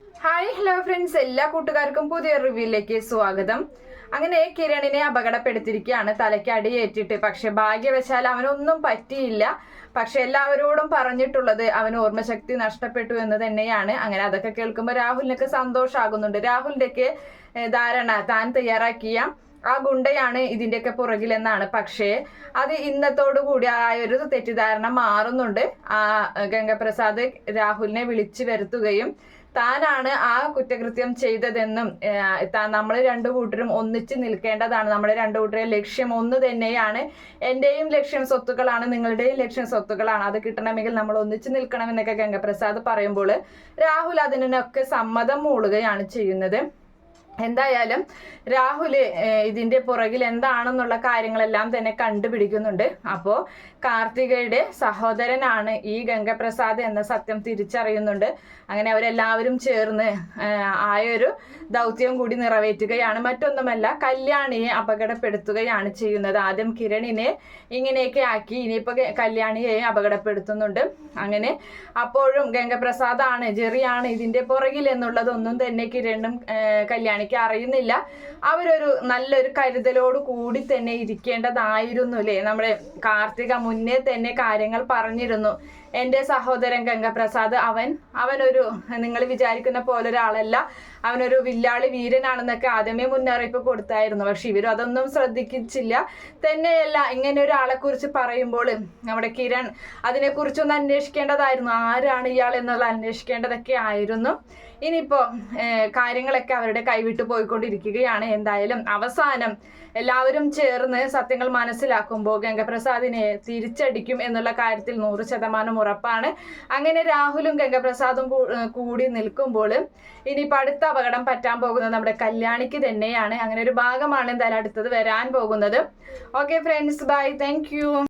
Hi hello friends, എല്ലാ കൂട്ടുകാർക്കും പുതിയ റിവ്യൂയിലേക്ക് സ്വാഗതം. അങ്ങനെ കിരണിനെ അപകടപ്പെടുത്തിയിരിക്കുകയാണ് തലയ്ക്ക് അടിയേറ്റിട്ട്. പക്ഷെ ഭാഗ്യവശാൽ അവനൊന്നും പറ്റിയില്ല. പക്ഷെ എല്ലാവരോടും പറഞ്ഞിട്ടുള്ളത് അവന് ഓർമ്മശക്തി നഷ്ടപ്പെട്ടു എന്ന് തന്നെയാണ്. അങ്ങനെ അതൊക്കെ കേൾക്കുമ്പോൾ രാഹുലിനൊക്കെ സന്തോഷമാകുന്നുണ്ട്. രാഹുലിൻ്റെയൊക്കെ ധാരണ താൻ തയ്യാറാക്കിയ ആ ഗുണ്ടയാണ് ഇതിൻ്റെയൊക്കെ പുറകിലെന്നാണ്. പക്ഷേ അത് ഇന്നത്തോടു കൂടി ആ ഒരു തെറ്റിദ്ധാരണ മാറുന്നുണ്ട്. ആ ഗംഗപ്രസാദ് രാഹുലിനെ വിളിച്ചു വരുത്തുകയും താനാണ് ആ കുറ്റകൃത്യം ചെയ്തതെന്നും നമ്മൾ രണ്ടു കൂട്ടരും ഒന്നിച്ച് നിൽക്കേണ്ടതാണ്, നമ്മുടെ രണ്ടു കൂട്ടരെ ലക്ഷ്യം ഒന്ന് തന്നെയാണ്, എന്റെയും ലക്ഷ്യം സ്വത്തുക്കളാണ്, നിങ്ങളുടെയും ലക്ഷ്യം സ്വത്തുക്കളാണ്, അത് കിട്ടണമെങ്കിൽ നമ്മൾ ഒന്നിച്ച് നിൽക്കണം എന്നൊക്കെ ഗംഗപ്രസാദ് പറയുമ്പോൾ രാഹുൽ അതിനൊക്കെ സമ്മതം മൂളുകയാണ് ചെയ്യുന്നത്. എന്തായാലും രാഹുല് ഇതിന്റെ പുറകിൽ എന്താണെന്നുള്ള കാര്യങ്ങളെല്ലാം തന്നെ കണ്ടുപിടിക്കുന്നുണ്ട്. അപ്പോൾ കാർത്തികയുടെ സഹോദരനാണ് ഈ ഗംഗപ്രസാദ് എന്ന സത്യം തിരിച്ചറിയുന്നുണ്ട്. അങ്ങനെ അവരെല്ലാവരും ചേർന്ന് ആയൊരു ദൗത്യം കൂടി നിറവേറ്റുകയാണ്. മറ്റൊന്നുമല്ല, കല്യാണിയെ അപകടപ്പെടുത്തുകയാണ് ചെയ്യുന്നത്. ആദ്യം കിരണിനെ ഇങ്ങനെയൊക്കെ ആക്കി, ഇനിയിപ്പോൾ കല്യാണിയെ അപകടപ്പെടുത്തുന്നുണ്ട്. അങ്ങനെ അപ്പോഴും ഗംഗപ്രസാദാണ്, ജെറിയാണ് ഇതിന്റെ പുറകിൽ എന്നുള്ളതൊന്നും തന്നെ കിരണും കല്യാണിക്ക് അറിയുന്നില്ല. അവരൊരു നല്ലൊരു കരുതലോട് കൂടി തന്നെ ഇരിക്കേണ്ടതായിരുന്നു അല്ലേ. നമ്മുടെ കാർത്തിക മുന്നേ തന്നെ കാര്യങ്ങൾ പറഞ്ഞിരുന്നു. എൻ്റെ സഹോദരൻ ഗംഗപ്രസാദ് അവനൊരു നിങ്ങൾ വിചാരിക്കുന്ന പോലെ ഒരാളല്ല, അവനൊരു വില്ലാളി വീരനാണെന്നൊക്കെ ആദ്യമേ മുന്നറിയിപ്പ് കൊടുത്തായിരുന്നു. പക്ഷെ ഇവരും അതൊന്നും ശ്രദ്ധിച്ചില്ല. തന്നെയല്ല, ഇങ്ങനെ ഒരാളെ കുറിച്ച് പറയുമ്പോൾ നമ്മുടെ കിരൺ അതിനെക്കുറിച്ചൊന്ന് അന്വേഷിക്കേണ്ടതായിരുന്നു. ആരാണ് ഇയാൾ എന്നുള്ള അന്വേഷിക്കേണ്ടതൊക്കെ ആയിരുന്നു. ഇനിയിപ്പോ കാര്യങ്ങളൊക്കെ അവരുടെ കൈവിട്ടു പോയിക്കൊണ്ടിരിക്കുകയാണ്. എന്തായാലും അവസാനം എല്ലാവരും ചേർന്ന് സത്യങ്ങൾ മനസ്സിലാക്കുമ്പോൾ ഗംഗപ്രസാദിനെ തിരിച്ചടിക്കും എന്നുള്ള കാര്യത്തിൽ 100% ഉറപ്പാണ്. അങ്ങനെ രാഹുലും ഗംഗപ്രസാദും കൂടി നിൽക്കുമ്പോൾ ഇനിയിപ്പോൾ അടുത്ത അപകടം പറ്റാൻ പോകുന്നത് നമ്മുടെ കല്യാണിക്ക് തന്നെയാണ്. അങ്ങനെ ഒരു ഭാഗമാണ് എന്തായാലും അടുത്തത് വരാൻ പോകുന്നത്. Okay friends, bye, thank U.